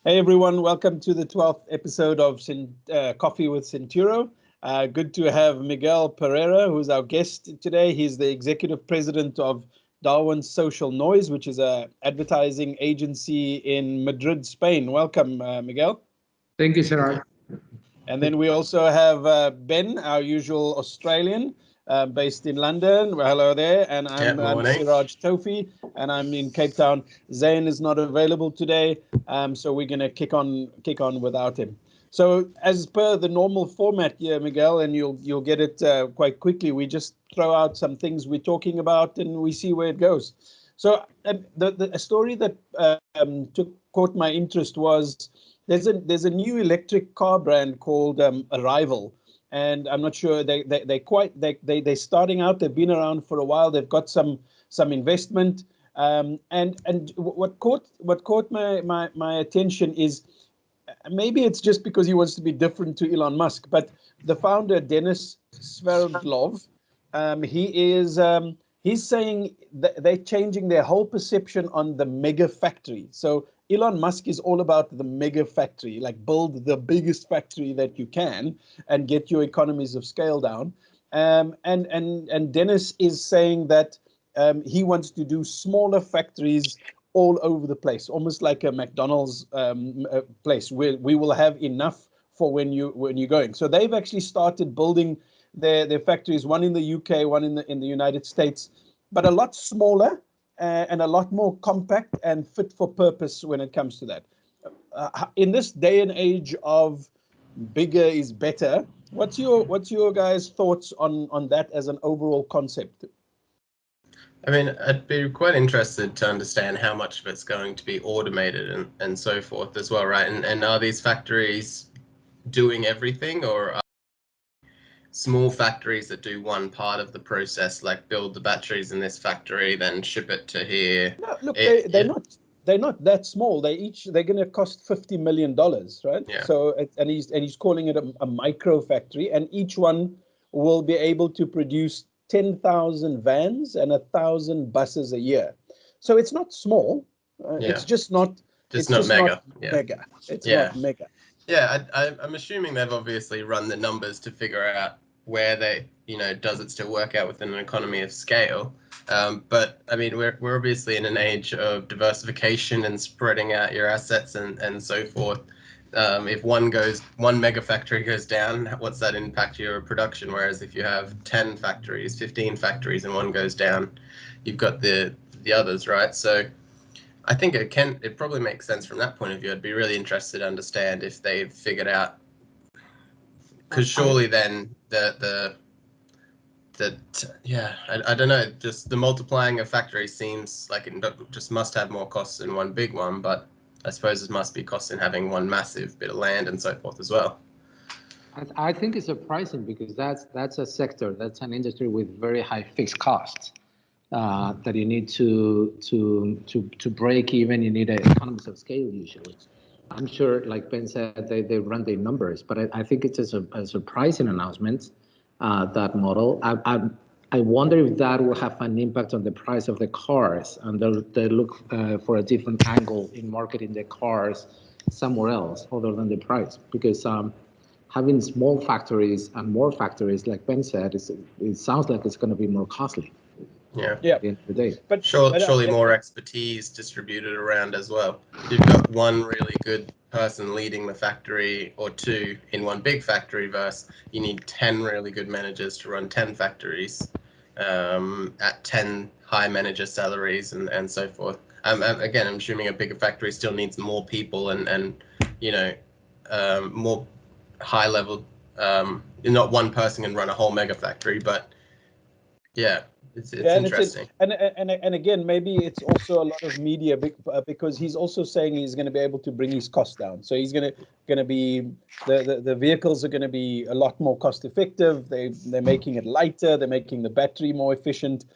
Hey everyone, welcome to the 12th episode of Coffee with Centuro. Good to have Miguel Pereira, who's our guest today. He's the executive president of Darwin's Social Noise, which is an advertising agency in Madrid, Spain. Welcome, Miguel. Thank you, Sarah. And then we also have Ben, our usual Australian, based in London. Well, hello there. And I'm Siraj Tofi, and I'm in Cape Town. Zain is not available today, so we're going to kick on without him. So as per the normal format here, Miguel, and you'll get it quite quickly, we just throw out some things we're talking about and we see where it goes. So a story that caught my interest was there's a new electric car brand called Arrival, and I'm not sure they're starting out. They've been around for a while. They've got some investment, and what caught my attention is maybe it's just because he wants to be different to Elon Musk, but the founder Denis Sverdlov, he's saying that they're changing their whole perception on the mega factory. So Elon Musk is all about the mega factory, like build the biggest factory that you can and get your economies of scale down. And Dennis is saying that he wants to do smaller factories all over the place, almost like a McDonald's place where we will have enough for when you're going. So they've actually started building their factories, one in the UK, one in the United States, but a lot smaller and a lot more compact and fit for purpose when it comes to that. In this day and age of bigger is better, what's your guys' thoughts on that as an overall concept? I mean, I'd be quite interested to understand how much of it's going to be automated and so forth as well, right? And are these factories doing everything, or are small factories that do one part of the process, like build the batteries in this factory, then ship it to here? No, look, they're not that small. They're going to cost $50 million, right? Yeah. So and he's calling it a micro factory, and each one will be able to produce 10,000 vans and 1,000 buses a year. So it's not small. It's just not. It's not mega. Mega. It's not mega. Yeah, I'm assuming they've obviously run the numbers to figure out where they, does it still work out within an economy of scale? But I mean, we're obviously in an age of diversification and spreading out your assets and so forth. If one mega factory goes down, what's that impact your production? Whereas if you have 10 factories, 15 factories, and one goes down, you've got the others, right? So I think it probably makes sense from that point of view. I'd be really interested to understand if they've figured out, because surely then I don't know, just the multiplying of factories seems like it just must have more costs than one big one, but I suppose it must be costs in having one massive bit of land and so forth as well. I think it's surprising because that's a sector, that's an industry with very high fixed costs. That you need to break even, you need economies of scale usually. I'm sure, like Ben said, they run their numbers, but I think it's a surprising announcement, that model. I wonder if that will have an impact on the price of the cars, and they look for a different angle in marketing the cars somewhere else other than the price, because having small factories and more factories, like Ben said, it sounds like it's going to be more costly. Yeah. At the end of the day. But surely more expertise distributed around as well. You've got one really good person leading the factory, or two in one big factory, versus you need 10 really good managers to run 10 factories at 10 high manager salaries and so forth. Again, I'm assuming a bigger factory still needs more people and more high level. Not one person can run a whole mega factory, but yeah. It's interesting. And again, maybe it's also a lot of media because he's also saying he's going to be able to bring his costs down. So he's going to be the vehicles are going to be a lot more cost effective. They're making it lighter. They're making the battery more efficient.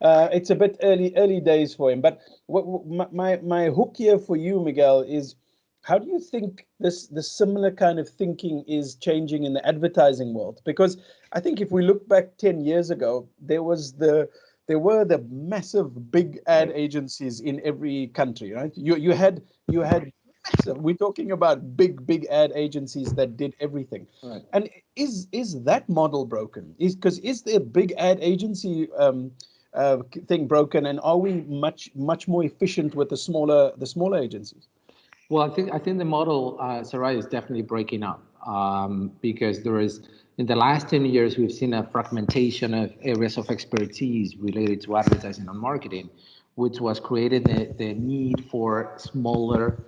It's a bit early days for him. But my hook here for you, Miguel, is how do you think the similar kind of thinking is changing in the advertising world? Because I think if we look back 10 years ago, there were the massive big ad agencies in every country, right? You had massive. We're talking about big ad agencies that did everything. Right. And is that model broken? Is the big ad agency thing broken? And are we much more efficient with the smaller agencies? Well, I think the model, Sarai, is definitely breaking up because there is, in the last 10 years, we've seen a fragmentation of areas of expertise related to advertising and marketing, which was created the need for smaller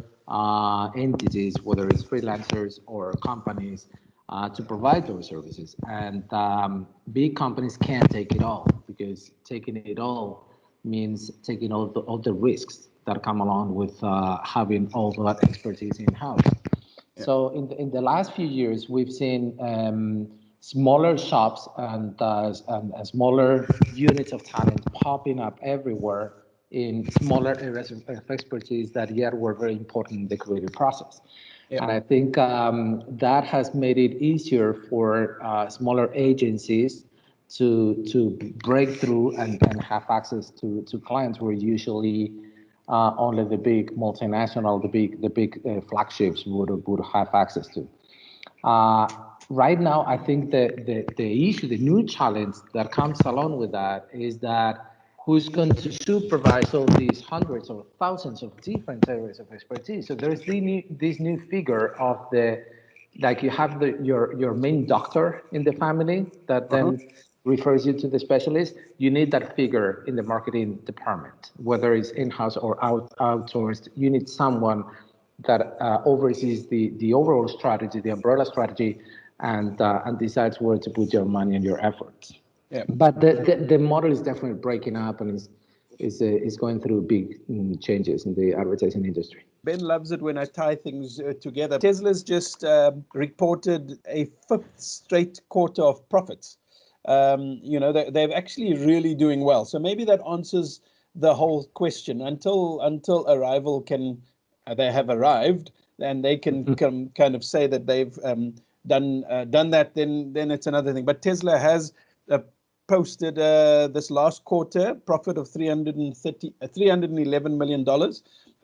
entities, whether it's freelancers or companies, to provide those services. And big companies can't take it all, because taking it all means taking all the risks that come along with having all that expertise in-house. Yeah. So in the last few years, we've seen smaller shops and smaller units of talent popping up everywhere in smaller areas of expertise that yet were very important in the creative process. Yep. And I think that has made it easier for smaller agencies to break through and have access to clients where usually only the big multinational, the big flagships would have access to. Right now, I think the issue, the new challenge that comes along with that is that who's going to supervise all these hundreds or thousands of different areas of expertise? So there's this new figure of like you have your main doctor in the family that then refers you to the specialist. You need that figure in the marketing department, whether it's in-house or outsourced. You need someone that oversees the overall strategy, the umbrella strategy, and decides where to put your money and your efforts. Yeah. But the model is definitely breaking up and is going through big changes in the advertising industry. Ben loves it when I tie things together. Tesla's just reported a 5th straight quarter of profits. They're actually really doing well. So maybe that answers the whole question. Until arrival they have arrived, and they can kind of say that they've done that. Then it's another thing. But Tesla has posted this last quarter profit of $311 million,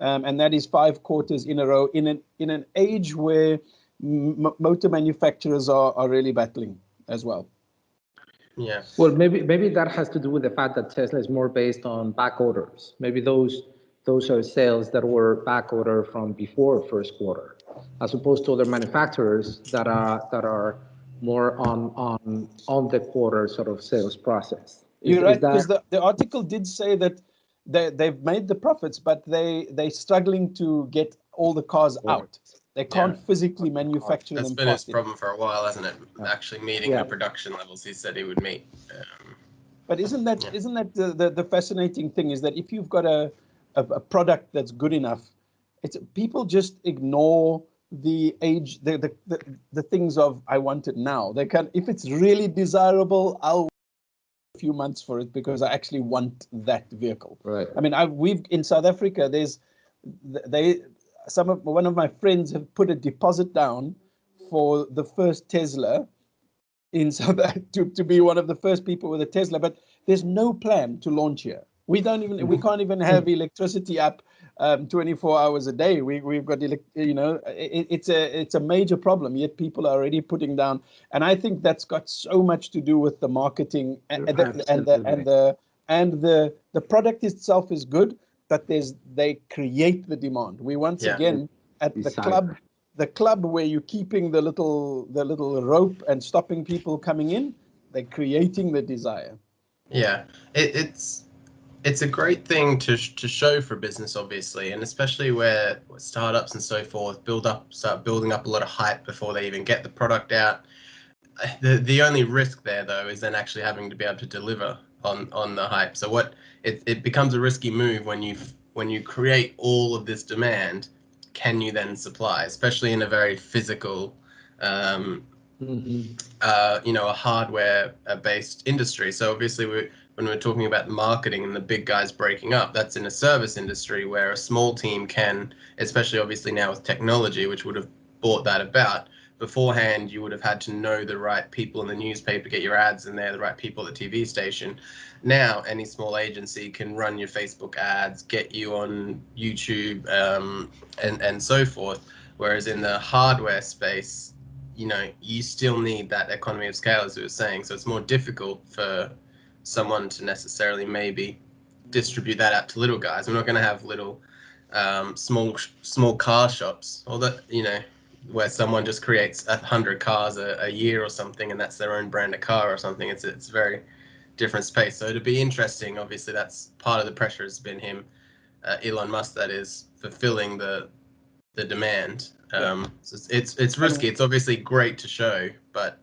and that is 5 quarters in a row in an age where motor manufacturers are really battling as well. Yeah. Well, maybe that has to do with the fact that Tesla is more based on back orders. Maybe those are sales that were back order from before first quarter, as opposed to other manufacturers that are more on the quarter sort of sales process. You're right, because the article did say that they've made the profits, but they're struggling to get all the cars out. They can't physically manufacture them. That's been his problem for a while, hasn't it? Actually meeting the production levels he said he would meet. But isn't that the fascinating thing, is that if you've got a product that's good enough, people just ignore the things of I want it now. They can, if it's really desirable, I'll wait a few months for it because I actually want that vehicle. Right. I mean, we've in South Africa, one of my friends have put a deposit down for the first Tesla in South Africa to be one of the first people with a Tesla, but there's no plan to launch here. We can't even have electricity up 24 hours a day. We've got it's a major problem. Yet people are already putting down, and I think that's got so much to do with the marketing and the product itself is good, but they create the demand. We once again at the club where you're keeping the little rope and stopping people coming in. They're creating the desire. Yeah, it's a great thing to show for business, obviously, and especially where startups and so forth start building up a lot of hype before they even get the product out. The only risk there, though, is then actually having to be able to deliver on the hype. So it becomes a risky move when you create all of this demand. Can you then supply, especially in a very physical, a hardware-based industry? So obviously, when we're talking about marketing and the big guys breaking up, that's in a service industry where a small team can, especially obviously now with technology, which would have brought that about, beforehand you would have had to know the right people in the newspaper, get your ads in there, the right people at the TV station. Now any small agency can run your Facebook ads, get you on YouTube, and so forth. Whereas in the hardware space, you still need that economy of scale, as we were saying. So it's more difficult for someone to necessarily maybe distribute that out to little guys. We're not going to have little small car shops, or that where someone just creates 100 cars a year or something, and that's their own brand of car or something. It's a very different space. So it'd be interesting. Obviously, that's part of the pressure has been him, Elon Musk, that is fulfilling the demand. So it's risky. It's obviously great to show, but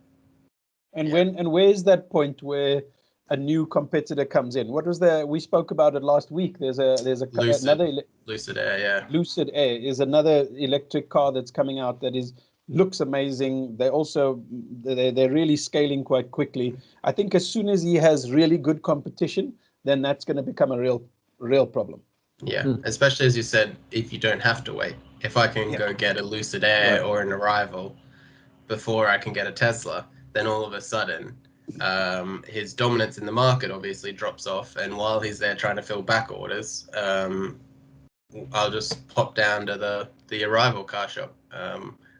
where's that point where a new competitor comes in? What was we spoke about it last week. There's another Lucid Air, yeah. Lucid Air is another electric car that's coming out that looks amazing. They're really scaling quite quickly. I think as soon as he has really good competition, then that's going to become a real problem. Yeah, especially as you said, if you don't have to wait. If I can go get a Lucid Air or an Arrival before I can get a Tesla, then all of a sudden his dominance in the market obviously drops off, and while he's there trying to fill back orders, I'll just pop down to the Arrival car shop.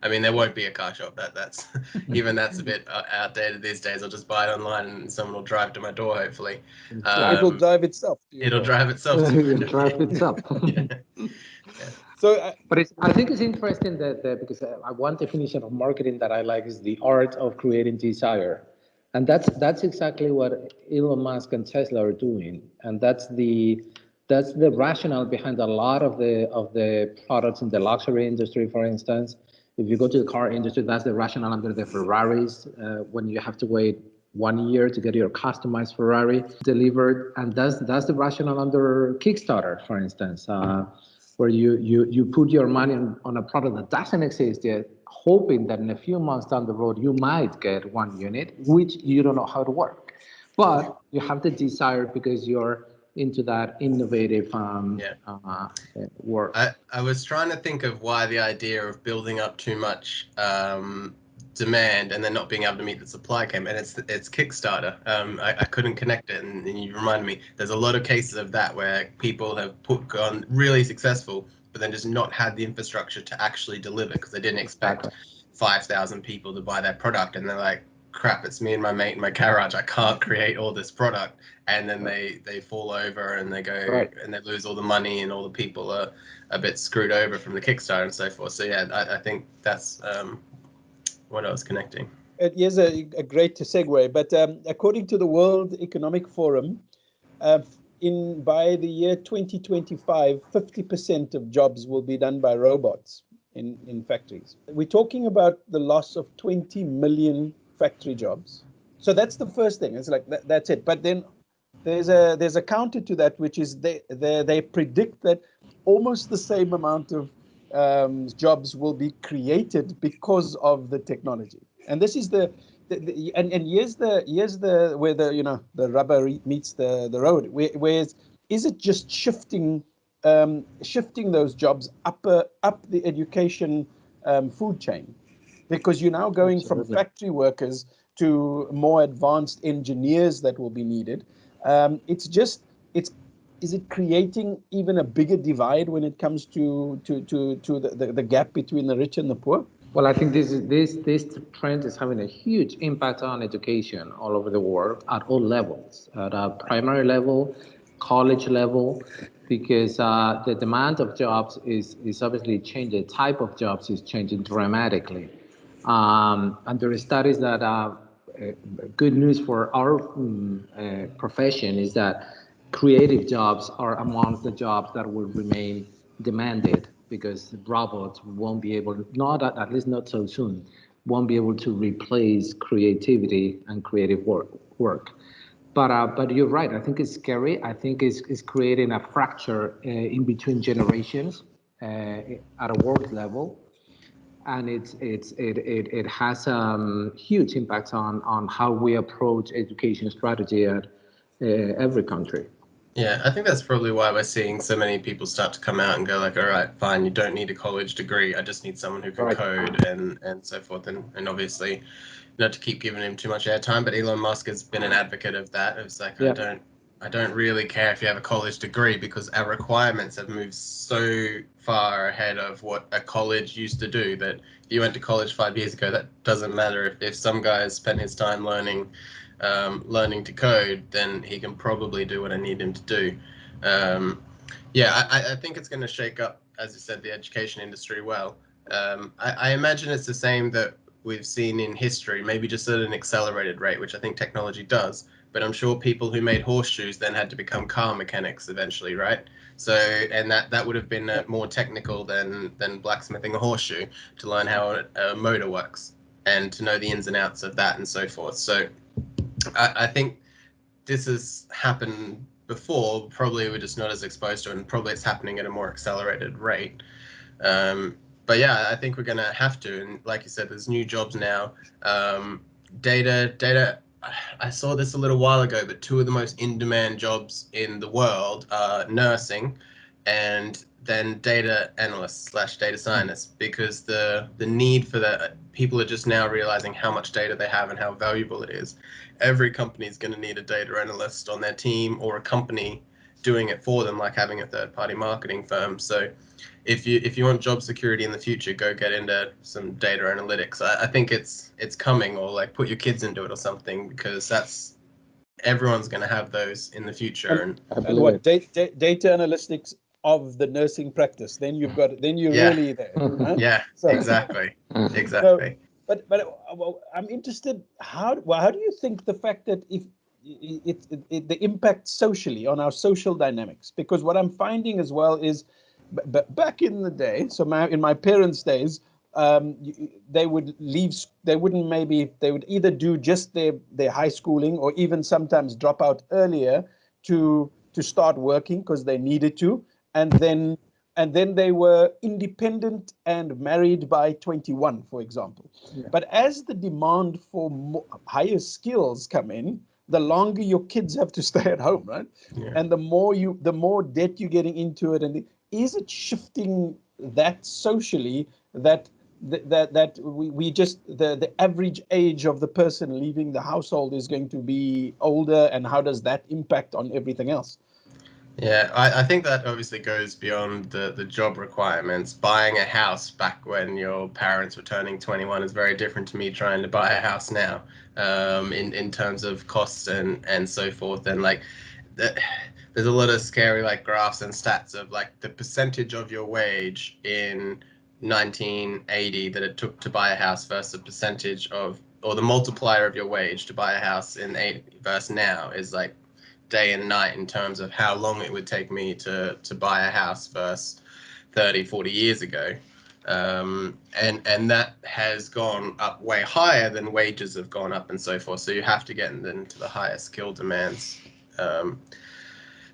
I mean, there won't be a car shop. That's even that's a bit outdated these days. I'll just buy it online and someone will drive to my door, hopefully. It'll drive itself. It'll drive itself. It'll drive itself. So, but I think it's interesting that because one definition of marketing that I like is the art of creating desire, and that's exactly what Elon Musk and Tesla are doing, and that's the rationale behind a lot of the products in the luxury industry, for instance. If you go to the car industry, that's the rationale under the Ferraris, when you have to wait 1 year to get your customized Ferrari delivered, and that's the rationale under Kickstarter, for instance, where you put your money on a product that doesn't exist yet, hoping that in a few months down the road you might get one unit, which you don't know how to work, but you have the desire because you're into that innovative work. I was trying to think of why the idea of building up too much demand and then not being able to meet the supply came, and it's Kickstarter. I couldn't connect it, and you reminded me. There's a lot of cases of that where people have gone really successful, but then just not had the infrastructure to actually deliver because they didn't expect 5,000 people to buy their product, and they're like, crap, it's me and my mate in my garage, I can't create all this product, and then they fall over and they go and they lose all the money, and all the people are a bit screwed over from the Kickstarter and so forth. So yeah, I think that's what I was connecting. It is a great segue, but according to the World Economic Forum, by the year 2025, 50% of jobs will be done by robots in factories. We're talking about the loss of 20 million factory jobs. So that's the first thing. It's like that's it. But then there's a counter to that, which is they predict that almost the same amount of jobs will be created because of the technology. And this is here's where the rubber meets the road. Whereas is it just shifting those jobs up the education food chain? Because you're now going from factory workers to more advanced engineers that will be needed. Is it creating even a bigger divide when it comes to the gap between the rich and the poor? Well, I think this trend is having a huge impact on education all over the world at all levels, at a primary level, college level, because the demand of jobs is obviously changing. The type of jobs is changing dramatically. And there are studies that good news for our profession is that creative jobs are among the jobs that will remain demanded, because robots won't be able, at least not so soon, won't be able to replace creativity and creative work. But you're right. I think it's scary. I think it's creating a fracture in between generations at a world level. And it has huge impacts on how we approach education strategy at every country. Yeah, I think that's probably why we're seeing so many people start to come out and go like, all right, fine, you don't need a college degree. I just need someone who can Right. code and so forth. And obviously, not to keep giving him too much airtime, but Elon Musk has been an advocate of that. It's like, Yeah. I don't really care if you have a college degree because our requirements have moved so far ahead of what a college used to do that if you went to college 5 years ago, that doesn't matter. If some guy has spent his time learning to code, then he can probably do what I need him to do. Yeah, I think it's going to shake up, as you said, the education industry well. I imagine it's the same that we've seen in history, maybe just at an accelerated rate, which I think technology does. But I'm sure people who made horseshoes then had to become car mechanics eventually, right? So, and that would have been more technical than blacksmithing a horseshoe to learn how a motor works and to know the ins and outs of that and so forth. So, I think this has happened before. Probably we're just not as exposed to it, and probably it's happening at a more accelerated rate. But yeah, I think we're going to have to. And like you said, there's new jobs now. Data. I saw this a little while ago, but two of the most in-demand jobs in the world are nursing and then data analysts / data scientists, because the need for that, people are just now realizing how much data they have and how valuable it is. Every company is going to need a data analyst on their team, or a company doing it for them, like having a third-party marketing firm. So if you want job security in the future, go get into some data analytics. I think it's coming, or like put your kids into it or something, because that's everyone's going to have those in the future. And what data analytics of the nursing practice, then you're Yeah. really there, right? Yeah, So, exactly. So, but I'm interested, how do you think the fact that if the impact socially on our social dynamics, because what I'm finding as well is back in the day, so in my parents' days, they would leave, they would either do just their high schooling, or even sometimes drop out earlier to start working because they needed to, and then they were independent and married by 21, for example. Yeah. But as the demand for higher skills come in, the longer your kids have to stay at home, right? Yeah. And the more debt you're getting into it, and is it shifting that socially, that we just, the average age of the person leaving the household is going to be older, and how does that impact on everything else? Yeah, I think that obviously goes beyond the job requirements. Buying a house back when your parents were turning 21 is very different to me trying to buy a house now, in terms of costs and so forth. And like, there's a lot of scary like graphs and stats of like the percentage of your wage in 1980 that it took to buy a house versus the percentage of, or the multiplier of your wage to buy a house in 80 versus now is like day and night in terms of how long it would take me to buy a house versus 30-40 years ago. And that has gone up way higher than wages have gone up and so forth. So you have to get into the higher skill demands.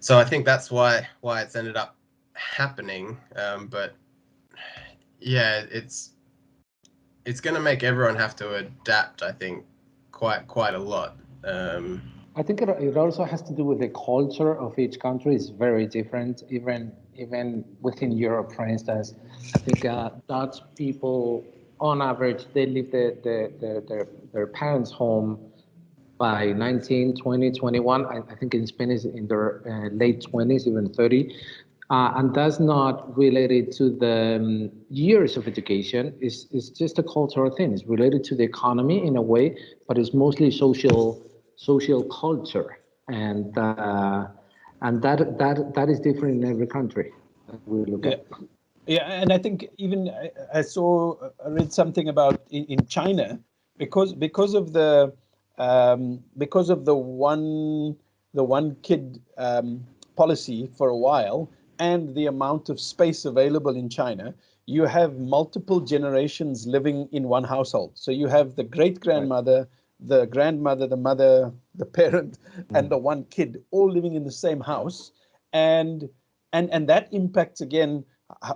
So I think that's why it's ended up happening. But yeah, it's going to make everyone have to adapt, I think, quite a lot. I think it also has to do with the culture of each country. It's very different, even within Europe, for instance. I think Dutch people, on average, they leave their parents' home by 19, 20, 21. I think in Spain is in their late 20s, even 30. And that's not related to the years of education. It's just a cultural thing. It's related to the economy in a way, but it's mostly social culture, and that is different in every country that we look at. Yeah, and I think even I read something about in China, because of the one kid policy for a while, and the amount of space available in China, you have multiple generations living in one household. So you have the great grandmother, the grandmother, the mother, the parent, and the one kid all living in the same house, and that impacts again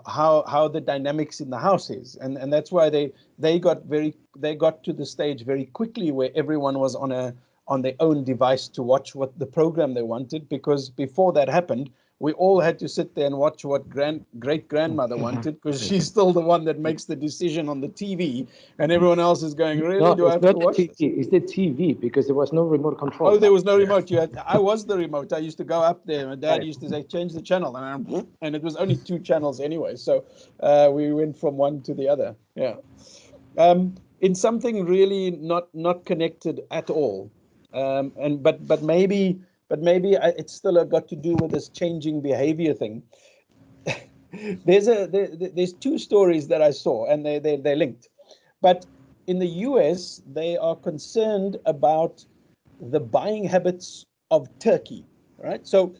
how the dynamics in the house is, and that's why they got to the stage very quickly where everyone was on on their own device to watch what the program they wanted, because before that happened, we all had to sit there and watch what great-grandmother wanted, because she's still the one that makes the decision on the TV, and everyone else is going, really, No, do I it's have not to the watch TV. this? It's the TV because there was no remote control. Oh, there was no remote. I was the remote. I used to go up there. My dad Right. used to say, change the channel. And it was only 2 channels anyway. So we went from one to the other. Yeah. In something really not connected at all. But maybe it's still got to do with this changing behavior thing. There's 2 stories that I saw, and they're linked. But in the US, they are concerned about the buying habits of Turkey, right? So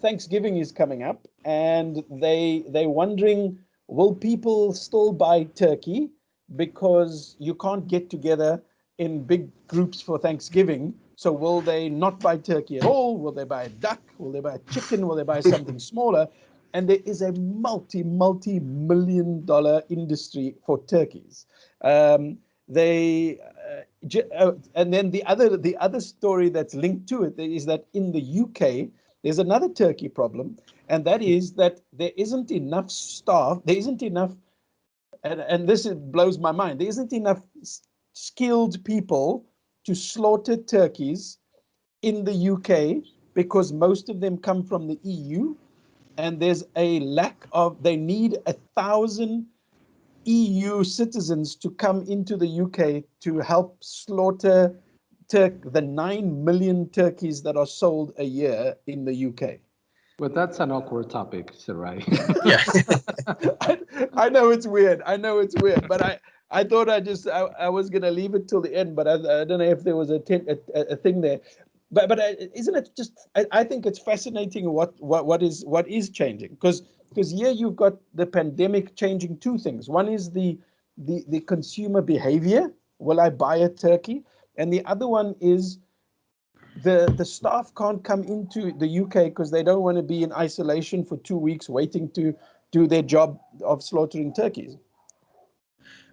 Thanksgiving is coming up, and they're wondering, will people still buy turkey because you can't get together in big groups for Thanksgiving? So will they not buy turkey at all? Will they buy a duck? Will they buy a chicken? Will they buy something smaller? And there is a multi-million-dollar industry for turkeys. And then the other story that's linked to it is that in the UK there's another turkey problem, and that is that there isn't enough staff. There isn't enough, and this blows my mind. There isn't enough skilled people to slaughter turkeys in the UK, because most of them come from the EU, and there's a lack of. They need 1,000 EU citizens to come into the UK to help slaughter the 9 million turkeys that are sold a year in the UK. But that's an awkward topic, Sarai. Yeah. I know it's weird. But I thought I was going to leave it till the end, but I don't know if there was a thing there. But isn't it just? I think it's fascinating what is changing, because here you've got the pandemic changing 2 things. One is the consumer behavior. Will I buy a turkey? And the other one is the staff can't come into the UK because they don't want to be in isolation for 2 weeks waiting to do their job of slaughtering turkeys.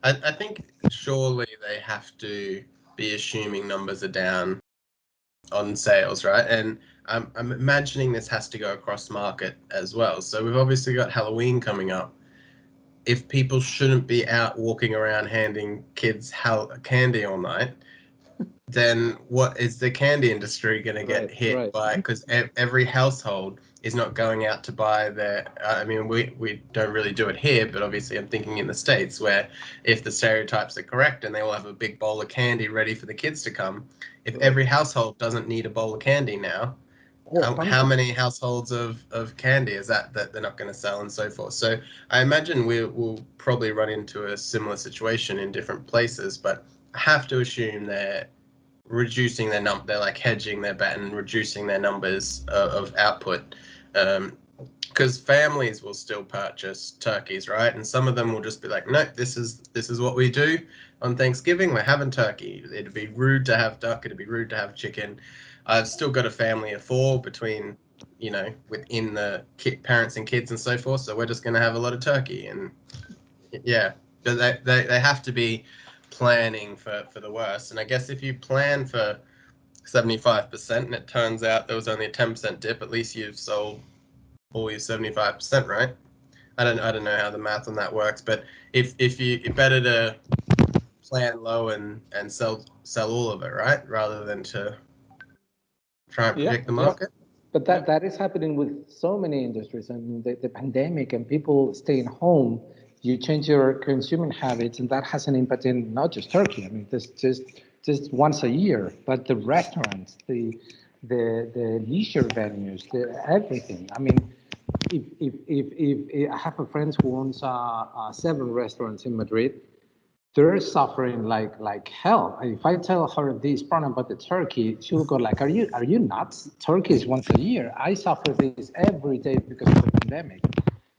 I think surely they have to be assuming numbers are down on sales, right? And I'm imagining this has to go across market as well. So we've obviously got Halloween coming up. If people shouldn't be out walking around handing kids candy all night, then what is the candy industry going to get hit by? Because every household is not going out to buy their. I mean, we don't really do it here, but obviously I'm thinking in the States, where if the stereotypes are correct and they will have a big bowl of candy ready for the kids to come, if every household doesn't need a bowl of candy now, how many households of candy is that they're not going to sell, and so forth? So I imagine we'll probably run into a similar situation in different places, but I have to assume they're reducing their they're like hedging their bet and reducing their numbers of output, because families will still purchase turkeys, right? And some of them will just be like, no, this is what we do on Thanksgiving. We're having turkey. It'd be rude to have duck. It'd be rude to have chicken. I've still got a family of 4 between, within the parents and kids and so forth. So we're just going to have a lot of turkey. And yeah, but they have to be planning for the worst. And I guess if you plan for 75% and it turns out there was only a 10% dip, at least you've sold all your 75%, right? I don't know how the math on that works, but if you're better to plan low and sell all of it, right, rather than to try and predict the market. But that is happening with so many industries. I mean, the pandemic and people staying home, you change your consuming habits, and that has an impact in not just Turkey. I mean, this just once a year, but the restaurants, the leisure venues, everything. I mean, if I have a friend who owns 7 restaurants in Madrid, they're suffering like hell. If I tell her this problem about the turkey, she'll go like, "Are you nuts? Turkey is once a year. I suffer this every day because of the pandemic."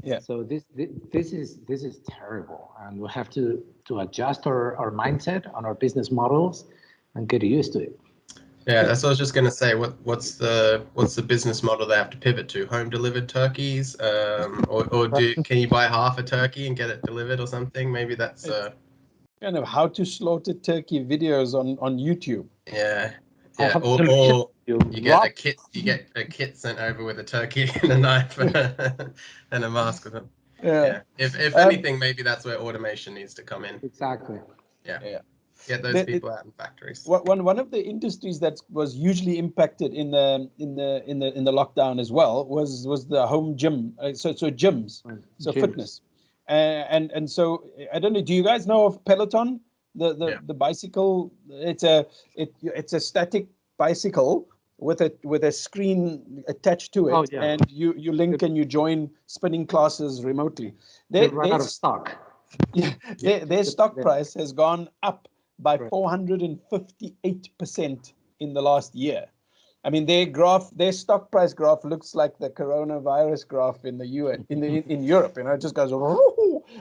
Yeah. So this is terrible, and we have to adjust our mindset on our business models and get used to it. Yeah, that's what I was just going to say. What's the business model they have to pivot to? Home delivered turkeys, or can you buy half a turkey and get it delivered or something? Maybe that's kind of how to slaughter turkey videos on YouTube. Yeah, Yeah, or you get a kit sent over with a turkey and a knife and a mask with them. Yeah. If anything, maybe that's where automation needs to come in. Exactly. Yeah. Get those people out in factories. One of the industries that was hugely impacted in the lockdown as well was the home gym. So gyms, so gyms. Fitness, and so I don't know. Do you guys know of Peloton? The bicycle. It's a static bicycle with a screen attached to it, and you link and you join spinning classes remotely. They're out of stock. Yeah, their stock price has gone up by 458% in the last year. I mean, their stock price graph looks like the coronavirus graph in the US, in Europe. It just goes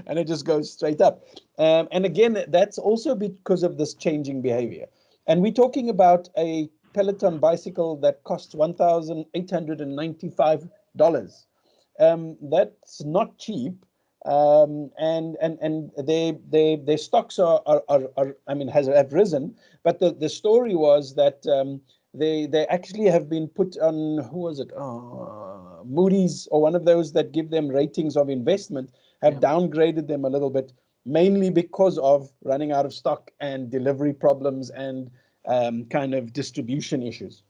and it just goes straight up. And again, that's also because of this changing behavior. And we're talking about a Peloton bicycle that costs $1,895. That's not cheap. And their stocks are I mean have risen, but the story was that they actually have been put on, who was it, Moody's or one of those that give them ratings of investment have downgraded them a little bit, mainly because of running out of stock and delivery problems and kind of distribution issues.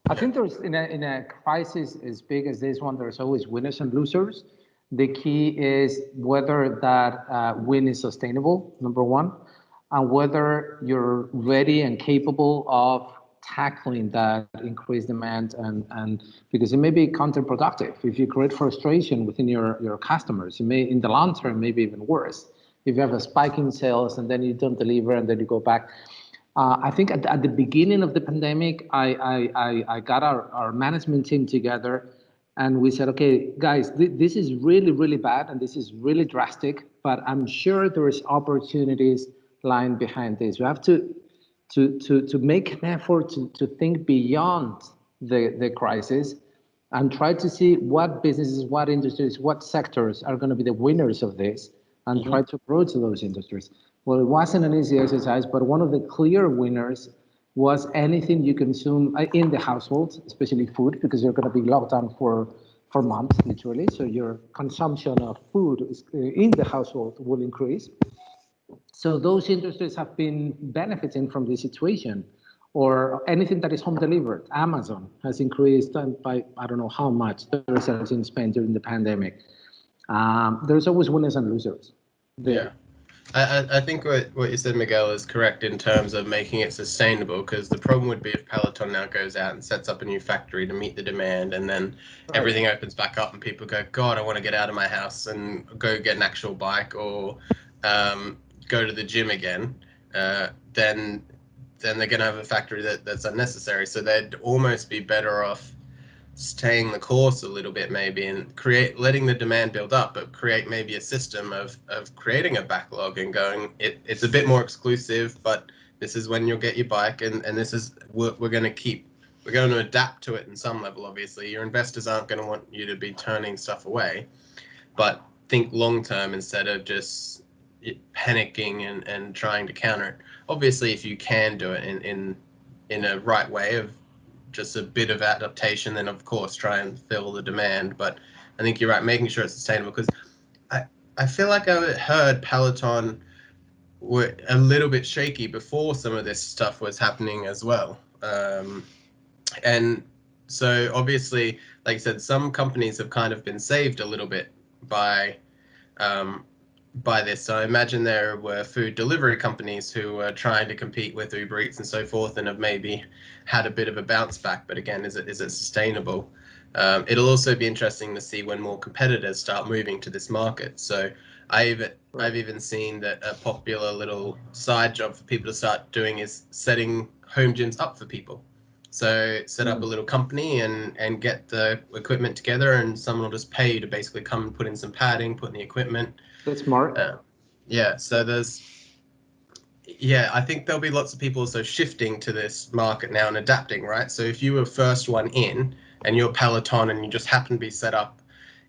I think there's in a crisis as big as this one, there's always winners and losers. The key is whether that win is sustainable, number one, and whether you're ready and capable of tackling that increased demand, and because it may be counterproductive. If you create frustration within your customers, it may, in the long term, maybe even worse. If you have a spike in sales and then you don't deliver and then you go back. I think at the beginning of the pandemic, I got our management team together. And we said, okay, guys, this is really, really bad, and this is really drastic, but I'm sure there is opportunities lying behind this. We have to make an effort to think beyond the crisis and try to see what businesses, what industries, what sectors are going to be the winners of this, and try to approach those industries. Well, it wasn't an easy exercise, but one of the clear winners was anything you consume in the household, especially food, because you're going to be locked down for months, literally. So your consumption of food in the household will increase. So those industries have been benefiting from this situation. Or anything that is home delivered. Amazon has increased by, I don't know how much, their sales in Spain during the pandemic. There's always winners and losers. Yeah. I think what you said, Miguel, is correct in terms of making it sustainable, because the problem would be if Peloton now goes out and sets up a new factory to meet the demand, and then everything opens back up and people go, God, I want to get out of my house and go get an actual bike or go to the gym again, then they're going to have a factory that's unnecessary. So they'd almost be better off staying the course a little bit maybe and letting the demand build up, but create maybe a system of creating a backlog and going, it's a bit more exclusive, but this is when you'll get your bike, and this is we're going to adapt to it in some level. Obviously your investors aren't going to want you to be turning stuff away, but think long term instead of just panicking and trying to counter it. Obviously if you can do it in a right way of just a bit of adaptation, then of course try and fill the demand. But I think you're right, making sure it's sustainable, because I feel like I heard Peloton were a little bit shaky before some of this stuff was happening as well. And so obviously, like I said, some companies have kind of been saved a little bit by this. So I imagine there were food delivery companies who were trying to compete with Uber Eats and so forth, and have maybe had a bit of a bounce back. But again, is it sustainable? It'll also be interesting to see when more competitors start moving to this market. So I've even seen that a popular little side job for people to start doing is setting home gyms up for people. So set up a little company and get the equipment together, and someone will just pay you to basically come and put in some padding, put in the equipment. That's smart. So I think there'll be lots of people also shifting to this market now and adapting, right? So if you were first one in and you're Peloton and you just happen to be set up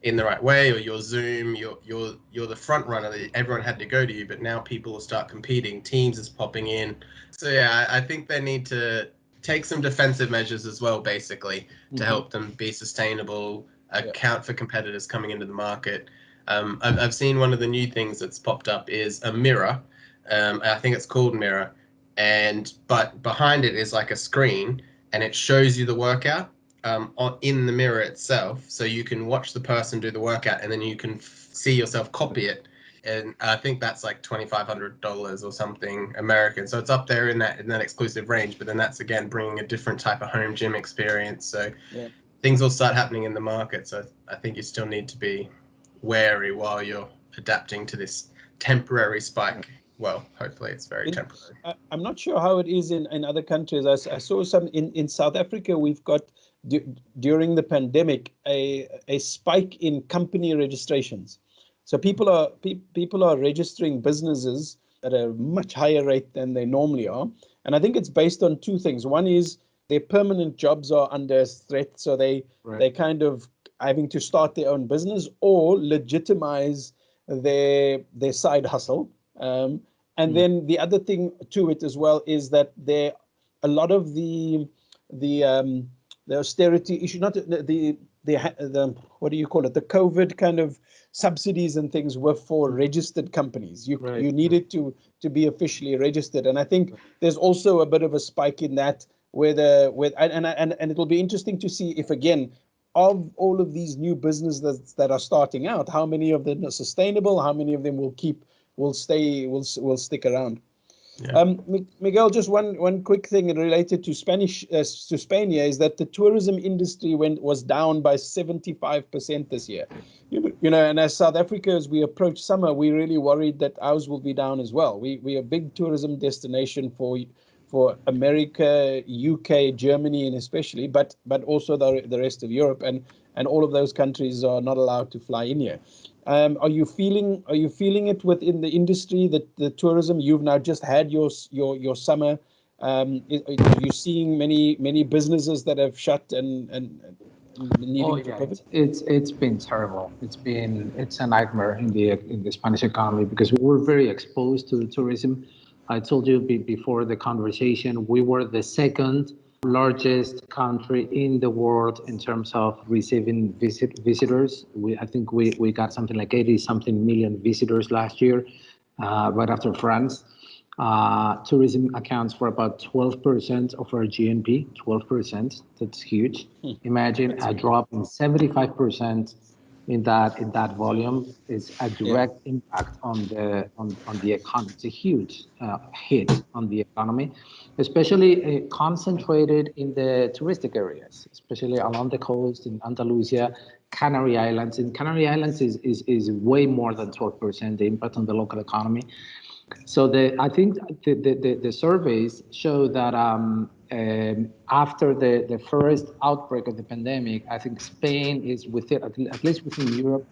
in the right way, or you're Zoom, you're the front runner that everyone had to go to you, but now people will start competing, Teams is popping in. So yeah, I think they need to take some defensive measures as well, basically, to help them be sustainable, account for competitors coming into the market. I've seen one of the new things that's popped up is a mirror. I think it's called Mirror, but behind it is like a screen, and it shows you the workout in the mirror itself, so you can watch the person do the workout, and then you can see yourself copy it. And I think that's like $2,500 or something American. So it's up there in that exclusive range. But then that's again bringing a different type of home gym experience. So things will start happening in the market. So I think you still need to be wary while you're adapting to this temporary spike. Well, hopefully it's very temporary. I'm not sure how it is in other countries. I saw some in South Africa. We've got during the pandemic a spike in company registrations. So people are registering businesses at a much higher rate than they normally are. And I think it's based on two things. One is their permanent jobs are under threat. So they kind of having to start their own business or legitimize their side hustle. And then the other thing to it as well is that a lot of the austerity issue, not the what do you call it? The COVID kind of subsidies and things were for registered companies. You needed to be officially registered, and I think there's also a bit of a spike in that. And it'll be interesting to see if again, of all of these new businesses that are starting out, how many of them are sustainable, how many of them will stick around. Yeah. Miguel, just one quick thing related to Spain here is that the tourism industry was down by 75% this year. And as South Africa, as we approach summer, we're really worried that ours will be down as well. We are a big tourism destination for America, UK, Germany, and especially, but also the rest of Europe, and all of those countries are not allowed to fly in here. Are you feeling it within the industry that the tourism, you've now just had your summer? Are you seeing many businesses that have shut and needing to pivot? It's been terrible. It's a nightmare in the Spanish economy because we're very exposed to tourism. I told you before the conversation, we were the second largest country in the world in terms of receiving visitors. I think we got something like 80-something million visitors last year, right after France. Tourism accounts for about 12% of our GNP, 12%. That's huge. Imagine a drop in 75% in that volume is a direct impact on the economy. It's a huge hit on the economy, especially concentrated in the touristic areas, especially along the coast in Andalusia, Canary Islands. In Canary Islands is way more than 12% the impact on the local economy. So I think the surveys show that after the first outbreak of the pandemic, I think Spain is at least within Europe,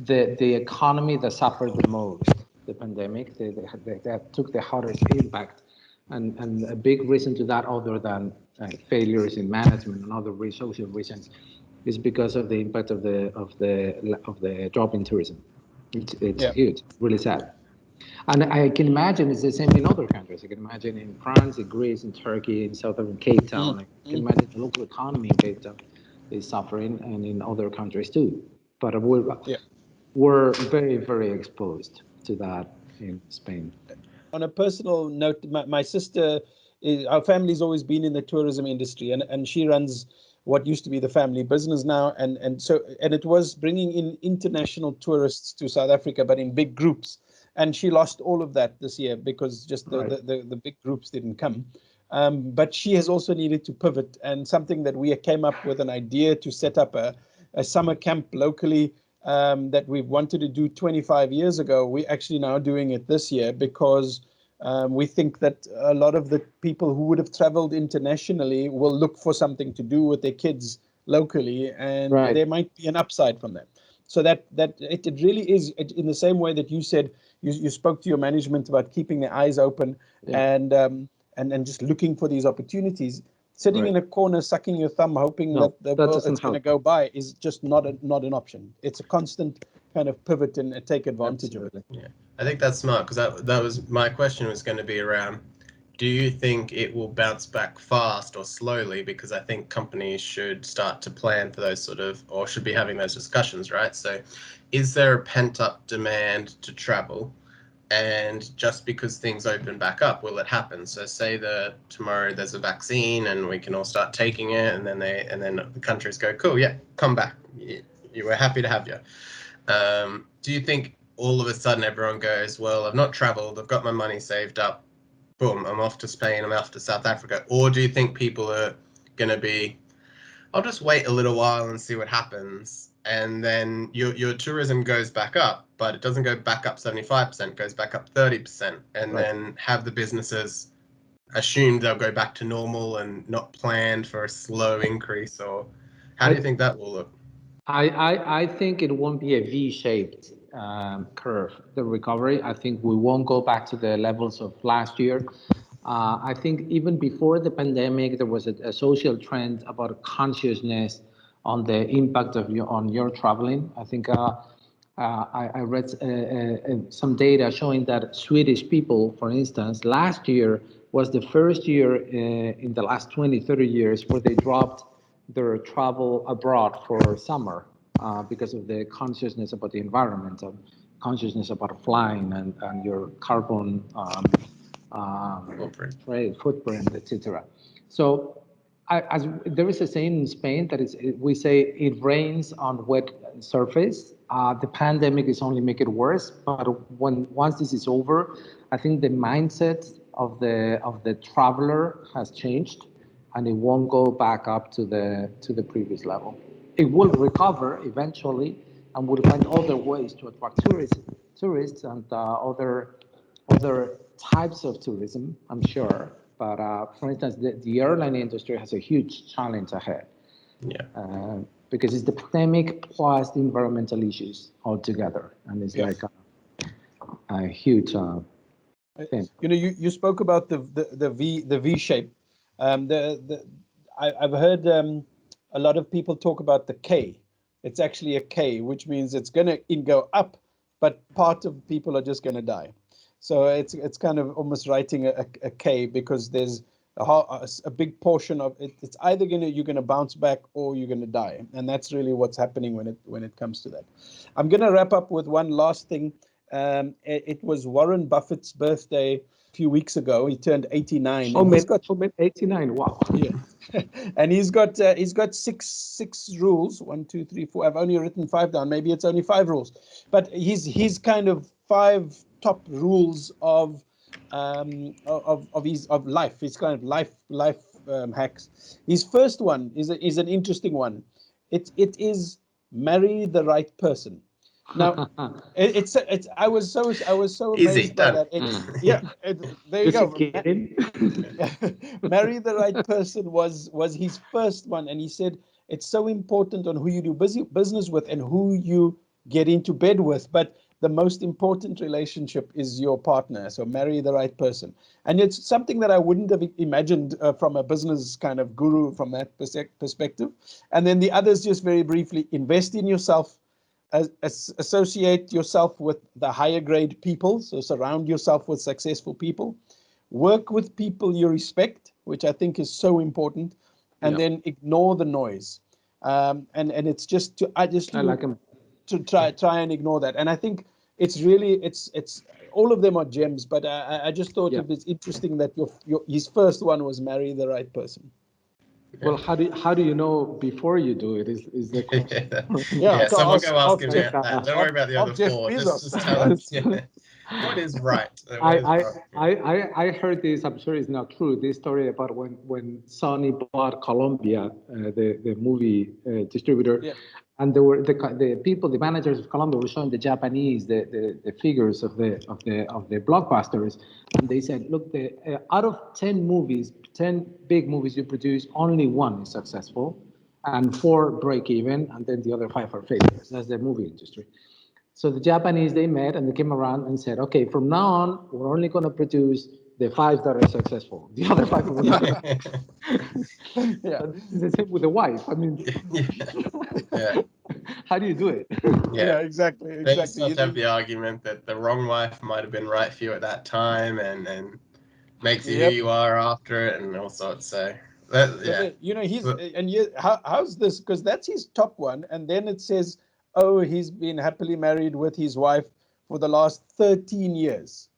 the economy that suffered the most the pandemic. That took the hardest impact, and a big reason to that, other than failures in management and other social reasons, is because of the impact of the drop in tourism. It's huge, really sad. And I can imagine it's the same in other countries. I can imagine in France, in Greece, in Turkey, in southern Cape Town. I can imagine the local economy in Cape Town is suffering, and in other countries too. But we're very, very exposed to that in Spain. On a personal note, my sister, our family's always been in the tourism industry, and she runs what used to be the family business now, and it was bringing in international tourists to South Africa, but in big groups. And she lost all of that this year because just the big groups didn't come. But she has also needed to pivot, and something that we came up with an idea to set up a summer camp locally that we wanted to do 25 years ago. We're actually now doing it this year because we think that a lot of the people who would have traveled internationally will look for something to do with their kids locally, and there might be an upside from that. So that it really is in the same way that you said, you spoke to your management about keeping their eyes open and just looking for these opportunities. Sitting in a corner, sucking your thumb, hoping that the world that's going to go by is just not an option. It's a constant kind of pivot and take advantage of it. Yeah, I think that's smart, because that was my question was going to be around do you think it will bounce back fast or slowly? Because I think companies should start to plan for those or should be having those discussions, right? So is there a pent-up demand to travel? And just because things open back up, will it happen? So say tomorrow there's a vaccine and we can all start taking it, and then the countries go, cool, yeah, come back. You were happy to have you. Do you think all of a sudden everyone goes, well, I've not traveled, I've got my money saved up, boom, I'm off to Spain, I'm off to South Africa? Or do you think people are going to be, I'll just wait a little while and see what happens, and then your tourism goes back up, but it doesn't go back up 75%, goes back up 30%, and Right. then have the businesses assumed they'll go back to normal and not planned for a slow increase? Or how do you think that will look? I think it won't be a V-shaped curve, the recovery. I think we won't go back to the levels of last year. I think even before the pandemic, there was a social trend about consciousness on the impact of your traveling. I think I read some data showing that Swedish people, for instance, last year was the first year in the last 20, 30 years where they dropped their travel abroad for summer because of the consciousness about the environment, and consciousness about flying and your carbon footprint, etc. So as there is a saying in Spain that we say it rains on wet surface. The pandemic is only make it worse, but once this is over, I think the mindset of the traveler has changed, and it won't go back up to the previous level. It will recover eventually, and will find other ways to attract tourists and other types of tourism, I'm sure. But for instance, the airline industry has a huge challenge ahead. Yeah. Because it's the pandemic plus the environmental issues altogether, and it's like a huge thing. You spoke about the V shape. I've heard a lot of people talk about the K. It's actually a K, which means it's going to go up, but part of people are just going to die. So it's kind of almost writing a K, because there's a big portion of it. It's either you're going to bounce back or you're going to die, and that's really what's happening when it comes to that. I'm going to wrap up with one last thing. It was Warren Buffett's birthday a few weeks ago. He turned 89. He's got 89. Wow. Yeah. And he's got six rules. 1, 2, 3, 4. I've only written 5 down. Maybe it's only 5 rules, but he's kind of 5 top rules of life. His kind of life hacks. His first one is an interesting one. It is marry the right person. Now, it's I was so amazed by that. There you go. Marry the right person was his first one, and he said it's so important on who you do business with and who you get into bed with, but the most important relationship is your partner. So marry the right person, and it's something that I wouldn't have imagined from a business kind of guru from that perspective. And then the others, just very briefly: invest in yourself. Associate yourself with the higher grade people, so surround yourself with successful people. Work with people you respect, which I think is so important, and then ignore the noise. And it's just to try and ignore that. And I think it's really it's all of them are gems, but I just thought it was interesting that his first one was marry the right person. Well, how do you know before you do it? Is the question. Someone go ask him that. Don't worry about the other 4. Just tell us. What is right? I heard this. I'm sure it's not true. This story about when Sony bought Columbia, the movie distributor. Yeah. And there were the people, the managers of Columbia were showing the Japanese the figures of the blockbusters, and they said, look, out of 10 big movies you produce, only 1 is successful, and 4 break even, and then the other 5 are failures. That's the movie industry. So the Japanese, they met and they came around and said, okay, from now on, we're only going to produce the 5 that are successful. The other 5 will not. Yeah, this is the same with the wife. I mean, how do you do it? Yeah, exactly. They just have the argument that the wrong wife might have been right for you at that time, and makes you who you are after it and all sorts. So yeah. How's this? Because that's his top one, and then it says, oh, he's been happily married with his wife for the last 13 years.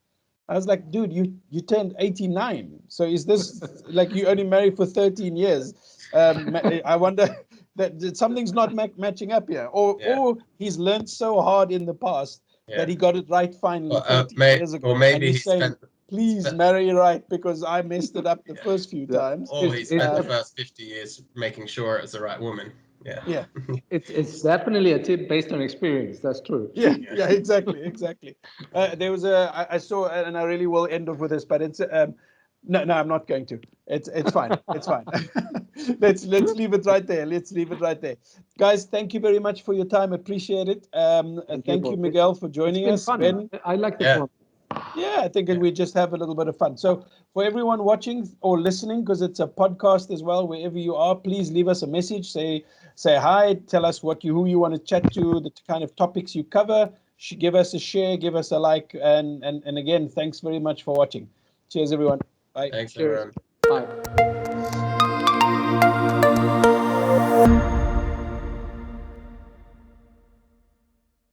I was like, dude, you turned 89. So is this like you only married for 13 years? I wonder that something's not matching up here, or he's learned so hard in the past that he got it right finally 13 years ago. Or maybe and he's saying, please marry right because I messed it up the first few times. Or he spent the first 50 years making sure it was the right woman. Yeah. It's definitely a tip based on experience. That's true. Yeah, exactly. There was I saw, and I really will end off with this, but it's no, I'm not going to. It's fine. It's fine. let's leave it right there. Guys, thank you very much for your time. Appreciate it. Thank you, Miguel, for joining us. Fun. Ben, I like the form. Yeah, I think we just have a little bit of fun. So for everyone watching or listening, because it's a podcast as well, wherever you are, please leave us a message. Say hi. Tell us who you want to chat to, the kind of topics you cover. Give us a share, give us a like, and again, thanks very much for watching. Cheers, everyone. Bye. Thanks, everyone. Bye.